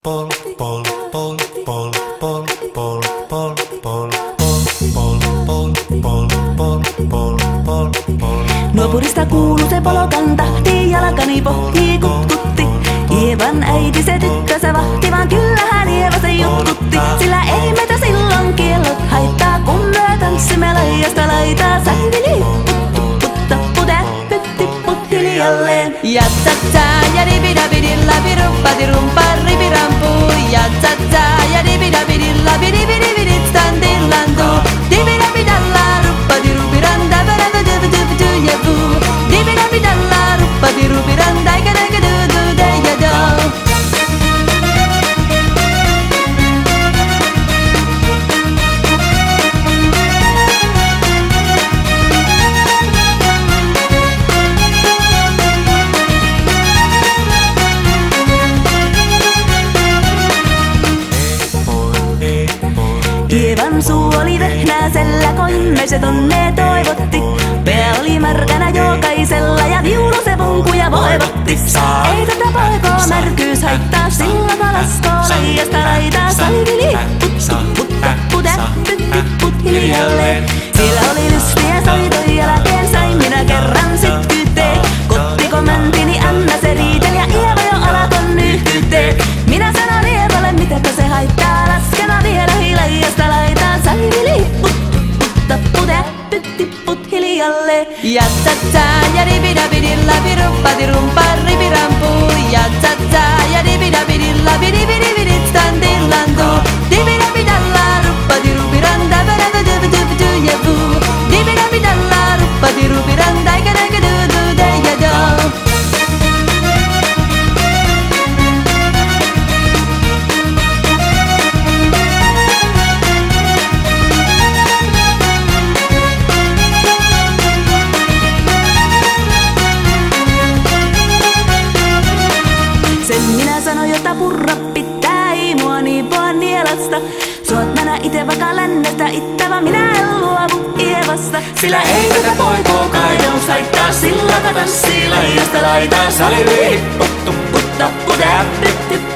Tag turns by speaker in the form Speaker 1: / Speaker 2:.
Speaker 1: Pol, pol, pol, pol, pol, pol, pol, pol,
Speaker 2: Nuopurista kuuluu se polokanta, jalkani pohtii kutkutti. Ievan äiti se tykkäsä vahti, vaan kyllähän Ieva se jutkutti. Sillä ei meitä silloin kiellot haittaa, kun me tanssimme laidasta laitaa. Saivili putta pute, pytti putti liialleen. Ja tata ja dibidabidilla birumpati rumpa ribirampu. Ja tata ja dibidabidilla bidibidibidit standillantu. Dibidabidalla ruppati rubiranda verada dubidubidu jebu. Dibidabidalla ruppati rubiranda ikadagadudu dayado. Ievan suu oli vehnäisellä, kun se tonne toivotti. Pää oli märkänä jokaisella ja viulu se punkuja voivotti. Ei tätä poikoo märkyys haittaa, sillä kalaskoo laijasta laitaa. Salivili putta putä, pytti put hiljalleen. Sillä oli lystiä soitoi jälkeen, sain minä kerran sit kyteen. Kottikomentini anna se riitel ja Ieva jo alakon nyhkyteen. Minä sanon Ievalle, mitäpä se haittaa, laskena vielä hiljasta laitaan. Salivili putta putä, pytti put hiljalleen. Ja tata ja dibidabidilla biruppati rumpa ribirampu. Ja tata ja dibidabidilla bidibidibidit standillantu. Dibidabidalla ruppati rubiranda verada dubidubidu jebu. Dibidabidalla ruppati rubiranda ikadagadudu dayado. Sen minä sanoin, jota purra pitää, ei mua niin poa nielasta. Suot mä ite vaikka lännestä, ittävä minä en luovu Ievasta. Sillä ei tätä poikoo kaidaus haittaa, sillä tanssii laidasta laitaa. Salivili puttu putta putää, pytti